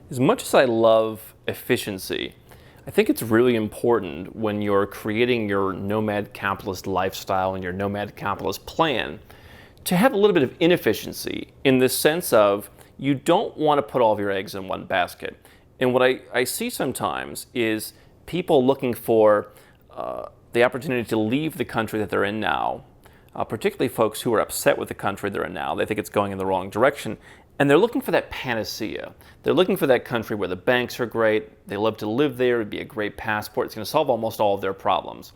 As much as I love efficiency, I think it's really important when you're creating your nomad capitalist lifestyle and your nomad capitalist plan to have a little bit of inefficiency in the sense of you don't want to put all of your eggs in one basket. And what I see sometimes is people looking for the opportunity to leave the country that they're in now, particularly folks who are upset with the country they're in now. They think it's going in the wrong direction. And they're looking for that panacea. They're looking for that country where the banks are great, they love to live there, it'd be a great passport, it's going to solve almost all of their problems.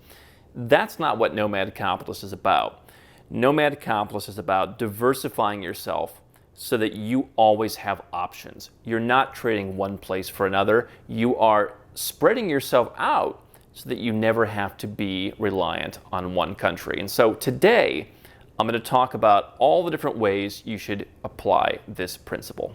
That's not what Nomad Capitalist is about. Nomad Capitalist is about diversifying yourself so that you always have options. You're not trading one place for another. You are spreading yourself out so that you never have to be reliant on one country. And so today, I'm going to talk about all the different ways you should apply this principle.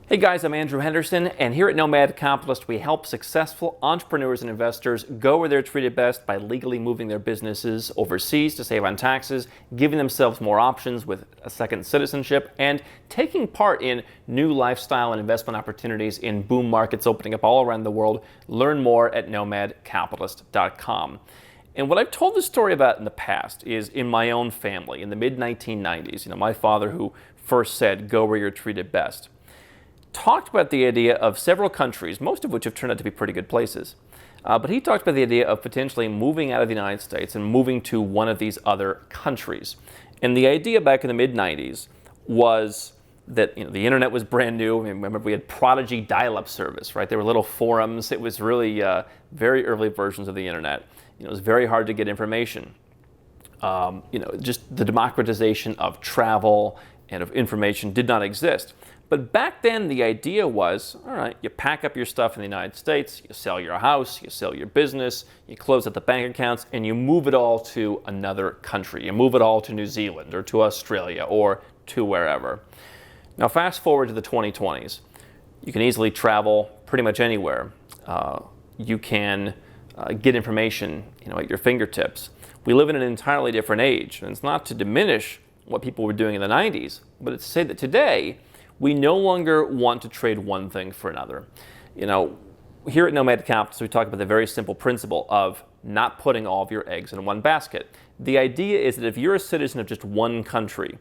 Hey guys, I'm Andrew Henderson, and here at Nomad Capitalist, we help successful entrepreneurs and investors go where they're treated best by legally moving their businesses overseas to save on taxes, giving themselves more options with a second citizenship, and taking part in new lifestyle and investment opportunities in boom markets opening up all around the world. Learn more at nomadcapitalist.com. And what I've told this story about in the past is in my own family in the mid-1990s. My father, who first said, "Go where you're treated best," talked about the idea of several countries, most of which have turned out to be pretty good places. But he talked about the idea of potentially moving out of the United States and moving to one of these other countries. And the idea back in the mid-90s was that the internet was brand new. I mean, remember, we had Prodigy dial-up service, right? There were little forums. It was really very early versions of the internet. It was very hard to get information. Just the democratization of travel and of information did not exist. But back then, the idea was, all right, you pack up your stuff in the United States, you sell your house, you sell your business, you close out the bank accounts, and you move it all to another country. You move it all to New Zealand or to Australia or to wherever. Now, fast forward to the 2020s. You can easily travel pretty much anywhere. You can get information at your fingertips. We live in an entirely different age, and it's not to diminish what people were doing in the 90s, but it's to say that today, we no longer want to trade one thing for another. Here at Nomad Capitalist, we talk about the very simple principle of not putting all of your eggs in one basket. The idea is that if you're a citizen of just one country,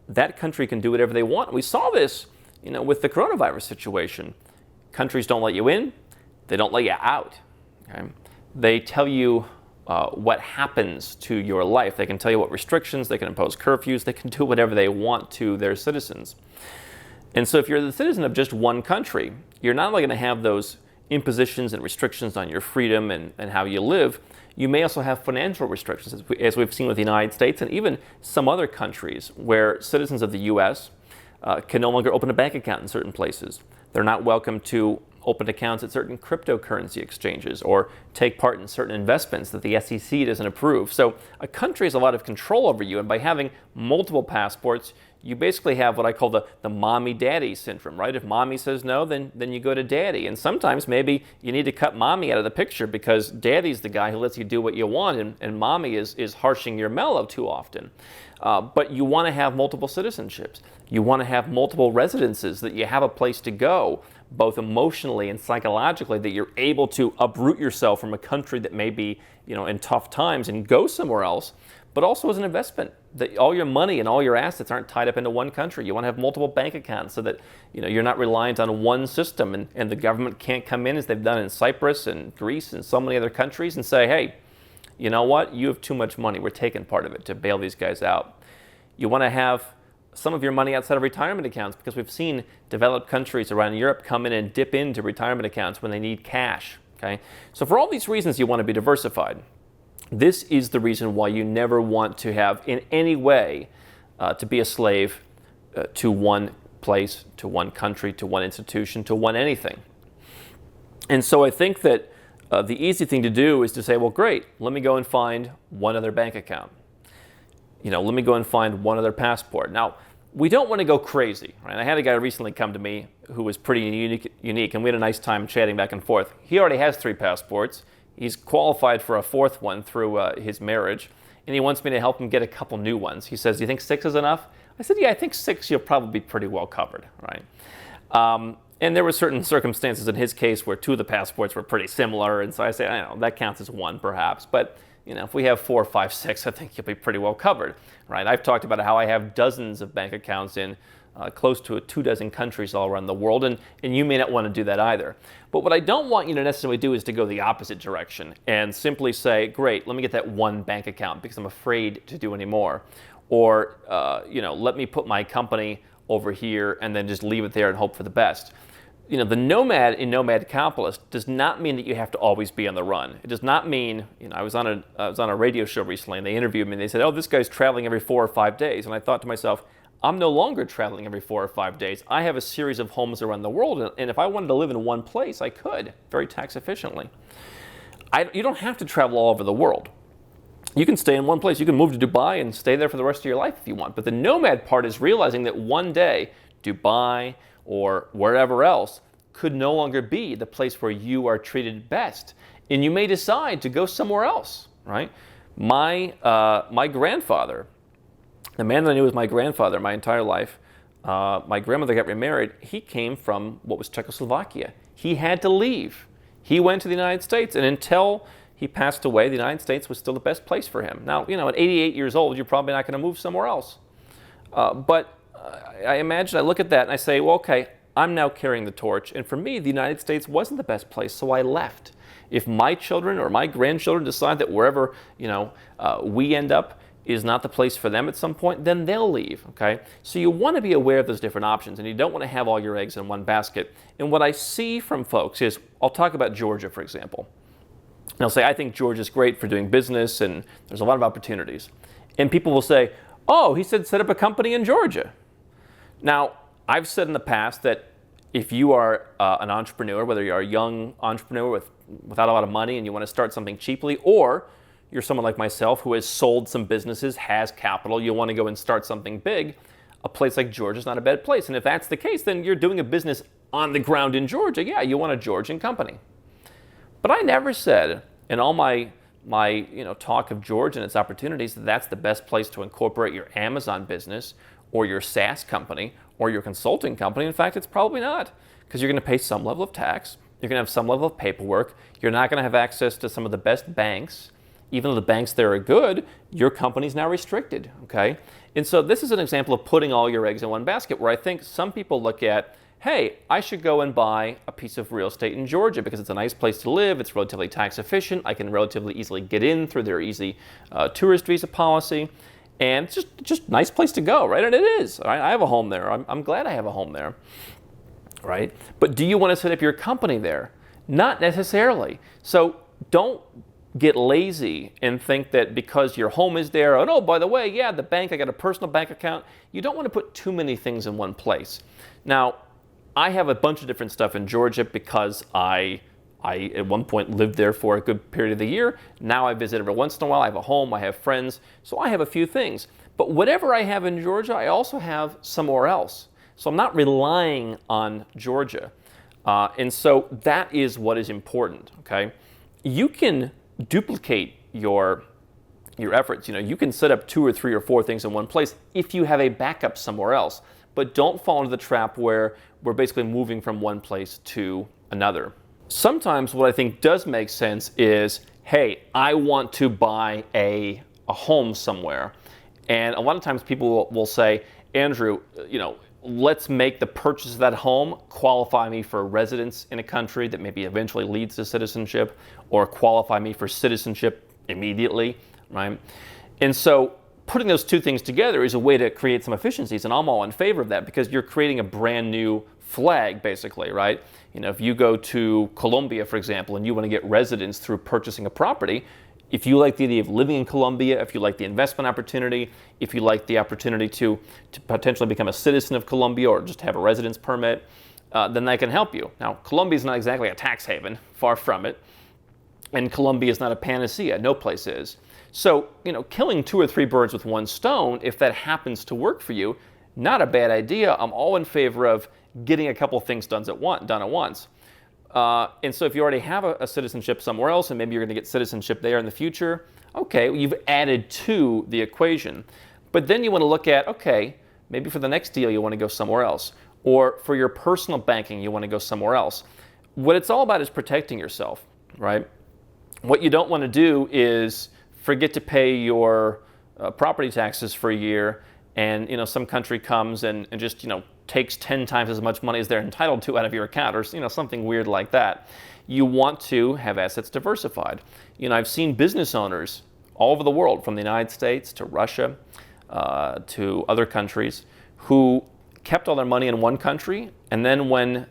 that country can do whatever they want. We saw this, with the coronavirus situation. Countries don't let you in, they don't let you out. Okay? They tell you what happens to your life. They can tell you what restrictions, they can impose curfews, they can do whatever they want to their citizens. And so if you're the citizen of just one country, you're not only going to have those impositions and restrictions on your freedom and how you live, you may also have financial restrictions, as we've seen with the United States and even some other countries where citizens of the U.S. Can no longer open a bank account in certain places. They're not welcome to open accounts at certain cryptocurrency exchanges or take part in certain investments that the SEC doesn't approve. So a country has a lot of control over you, and by having multiple passports, you basically have what I call the mommy-daddy syndrome, right? If mommy says no, then you go to daddy. And sometimes maybe you need to cut mommy out of the picture because daddy's the guy who lets you do what you want, and mommy is harshing your mellow too often. But you want to have multiple citizenships. You want to have multiple residences, that you have a place to go, both emotionally and psychologically, that you're able to uproot yourself from a country that may be, in tough times and go somewhere else, but also as an investment, that all your money and all your assets aren't tied up into one country. You want to have multiple bank accounts so that you're not reliant on one system, and the government can't come in, as they've done in Cyprus and Greece and so many other countries, and say, hey, you know what, you have too much money, we're taking part of it to bail these guys out. You want to have some of your money outside of retirement accounts, because we've seen developed countries around Europe come in and dip into retirement accounts when they need cash. Okay, so for all these reasons, you want to be diversified. This is the reason why you never want to have in any way to be a slave to one place, to one country, to one institution, to one anything. And so I think that the easy thing to do is to say, well, great, let me go and find one other bank account. Let me go and find one other passport. Now, we don't want to go crazy, right? I had a guy recently come to me who was pretty unique, and we had a nice time chatting back and forth. He already has 3 passports. He's qualified for a 4th one through his marriage, and he wants me to help him get a couple new ones. He says, "Do you think 6 is enough?" I said, "Yeah, I think 6 you'll probably be pretty well covered, right?" And there were certain circumstances in his case where 2 of the passports were pretty similar, and so I say, I don't know, that counts as 1 perhaps, but if we have 4, 5, 6, I think you'll be pretty well covered, right? I've talked about how I have dozens of bank accounts in close to 24 countries all around the world, and you may not want to do that either. But what I don't want you to necessarily do is to go the opposite direction and simply say, great, let me get that 1 bank account because I'm afraid to do any more. Or, let me put my company over here and then just leave it there and hope for the best. The nomad in Nomad Capitalist does not mean that you have to always be on the run. It does not mean, I was on a radio show recently and they interviewed me and they said, oh, this guy's traveling every 4 or 5 days. And I thought to myself, I'm no longer traveling every 4 or 5 days. I have a series of homes around the world, and if I wanted to live in one place, I could, very tax efficiently. You don't have to travel all over the world. You can stay in one place. You can move to Dubai and stay there for the rest of your life if you want. But the nomad part is realizing that one day, Dubai or wherever else could no longer be the place where you are treated best. And you may decide to go somewhere else, right? My grandfather, the man that I knew as my grandfather my entire life, my grandmother got remarried, he came from what was Czechoslovakia. He had to leave. He went to the United States, and until he passed away, the United States was still the best place for him. Now, at 88 years old, you're probably not going to move somewhere else. But I imagine, I look at that and I say, well, okay, I'm now carrying the torch, and for me, the United States wasn't the best place, so I left. If my children or my grandchildren decide that wherever, we end up is not the place for them at some point, then they'll leave, okay? So you want to be aware of those different options, and you don't want to have all your eggs in one basket. And what I see from folks is, I'll talk about Georgia, for example. And I'll say, I think Georgia's great for doing business, and there's a lot of opportunities. And people will say, oh, he said set up a company in Georgia. Now, I've said in the past that if you are an entrepreneur, whether you're a young entrepreneur without a lot of money and you want to start something cheaply, or you're someone like myself who has sold some businesses, has capital, you want to go and start something big, a place like Georgia is not a bad place. And if that's the case, then you're doing a business on the ground in Georgia. Yeah, you want a Georgian company. But I never said in all my talk of Georgia and its opportunities that that's the best place to incorporate your Amazon business or your SaaS company or your consulting company. In fact, it's probably not, because you're going to pay some level of tax. You're going to have some level of paperwork. You're not going to have access to some of the best banks. Even though the banks there are good, your company's now restricted, okay? And so this is an example of putting all your eggs in one basket, where I think some people look at, hey, I should go and buy a piece of real estate in Georgia because it's a nice place to live, it's relatively tax efficient, I can relatively easily get in through their easy tourist visa policy, and it's just a nice place to go, right? And it is. Right? I have a home there. I'm glad I have a home there, right? But do you want to set up your company there? Not necessarily. So don't get lazy and think that because your home is there, oh, by the way, yeah, the bank, I got a personal bank account. You don't want to put too many things in one place. Now, I have a bunch of different stuff in Georgia because I at one point lived there for a good period of the year. Now I visit every once in a while. I have a home, I have friends, so I have a few things. But whatever I have in Georgia, I also have somewhere else. So I'm not relying on Georgia. And so that is what is important, okay? You can duplicate your efforts. You can set up 2 or 3 or 4 things in one place if you have a backup somewhere else. But don't fall into the trap where we're basically moving from one place to another. Sometimes what I think does make sense is, hey, I want to buy a home somewhere. And a lot of times people will say, Andrew, let's make the purchase of that home qualify me for residence in a country that maybe eventually leads to citizenship, or qualify me for citizenship immediately, right? And so putting those 2 things together is a way to create some efficiencies, and I'm all in favor of that because you're creating a brand new flag, basically, right? If you go to Colombia, for example, and you want to get residence through purchasing a property, if you like the idea of living in Colombia, if you like the investment opportunity, if you like the opportunity to potentially become a citizen of Colombia or just have a residence permit, then that can help you. Now, Colombia is not exactly a tax haven, far from it, and Colombia is not a panacea, no place is. So, killing 2 or 3 birds with one stone, if that happens to work for you, not a bad idea. I'm all in favor of getting a couple things done at once. And so if you already have a citizenship somewhere else, and maybe you're going to get citizenship there in the future, okay, well, you've added to the equation. But then you want to look at, okay, maybe for the next deal you want to go somewhere else. Or for your personal banking, you want to go somewhere else. What it's all about is protecting yourself, right? What you don't want to do is forget to pay your property taxes for a year, and some country comes and just takes 10 times as much money as they're entitled to out of your account, or something weird like that. You want to have assets diversified. I've seen business owners all over the world, from the United States to Russia to other countries, who kept all their money in one country, and then when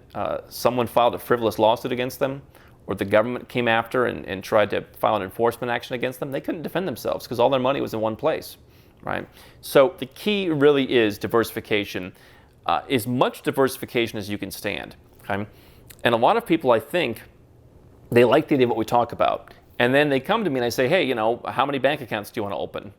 someone filed a frivolous lawsuit against them, or the government came after and tried to file an enforcement action against them, they couldn't defend themselves because all their money was in one place, right? So the key really is diversification, as much diversification as you can stand, okay? And a lot of people, I think, they like the idea of what we talk about. And then they come to me and I say, hey, how many bank accounts do you want to open? And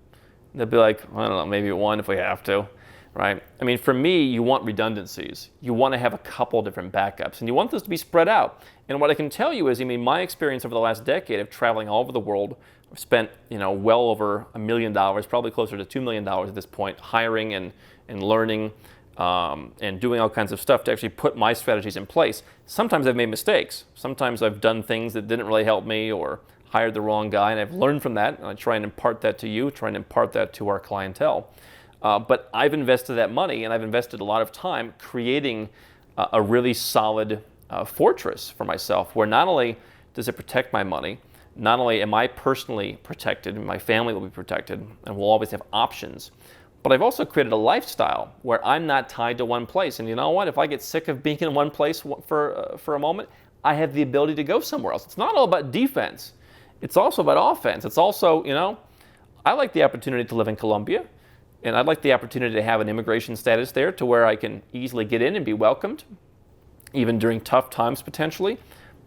they'll be like, I don't know, maybe one if we have to, right? I mean, for me, you want redundancies. You want to have a couple different backups, and you want this to be spread out. And what I can tell you is, my experience over the last decade of traveling all over the world, I've spent, well over $1 million, probably closer to $2 million at this point, hiring and learning and doing all kinds of stuff to actually put my strategies in place. Sometimes I've made mistakes. Sometimes I've done things that didn't really help me, or hired the wrong guy, and I've learned from that, and I try and impart that to you, try and impart that to our clientele. But I've invested that money, and I've invested a lot of time creating a really solid fortress for myself, where not only does it protect my money, not only am I personally protected, and my family will be protected, and we'll always have options, but I've also created a lifestyle where I'm not tied to one place. And you know what? If I get sick of being in one place for a moment, I have the ability to go somewhere else. It's not all about defense. It's also about offense. It's also, I like the opportunity to live in Colombia, and I'd like the opportunity to have an immigration status there to where I can easily get in and be welcomed, even during tough times potentially.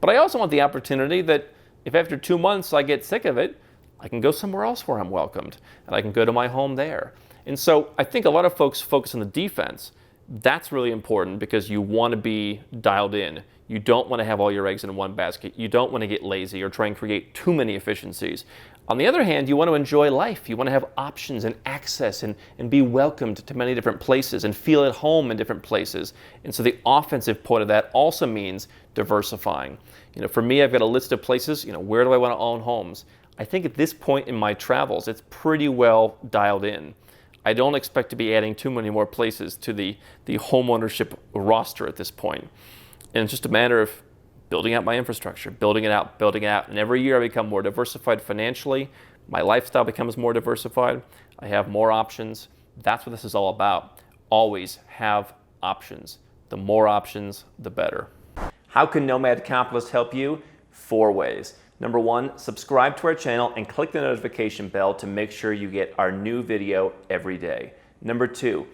But I also want the opportunity that if after 2 months I get sick of it, I can go somewhere else where I'm welcomed, and I can go to my home there. And so I think a lot of folks focus on the defense. That's really important because you want to be dialed in. You don't want to have all your eggs in one basket. You don't want to get lazy or try and create too many efficiencies. On the other hand, you want to enjoy life. You want to have options and access and be welcomed to many different places and feel at home in different places. And so the offensive part of that also means diversifying. For me, I've got a list of places, where do I want to own homes? I think at this point in my travels, it's pretty well dialed in. I don't expect to be adding too many more places to the home ownership roster at this point. And it's just a matter of building out my infrastructure, building it out. And every year I become more diversified financially. My lifestyle becomes more diversified. I have more options. That's what this is all about. Always have options. The more options, the better. How can Nomad Capitalist help you? 4 ways. Number 1, subscribe to our channel and click the notification bell to make sure you get our new video every day. Number 2,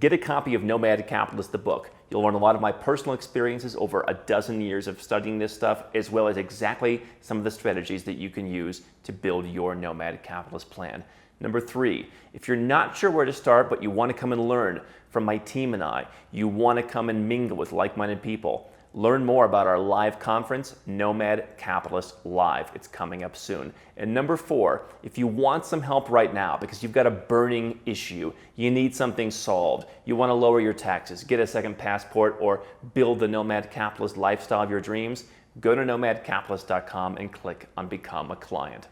get a copy of Nomad Capitalist, the book. You'll learn a lot of my personal experiences over a dozen years of studying this stuff, as well as exactly some of the strategies that you can use to build your Nomad Capitalist plan. Number 3, if you're not sure where to start, but you want to come and learn from my team and I, you want to come and mingle with like-minded people, learn more about our live conference, Nomad Capitalist Live. It's coming up soon. And number 4, if you want some help right now because you've got a burning issue, you need something solved, you want to lower your taxes, get a second passport, or build the Nomad Capitalist lifestyle of your dreams, go to nomadcapitalist.com and click on Become a Client.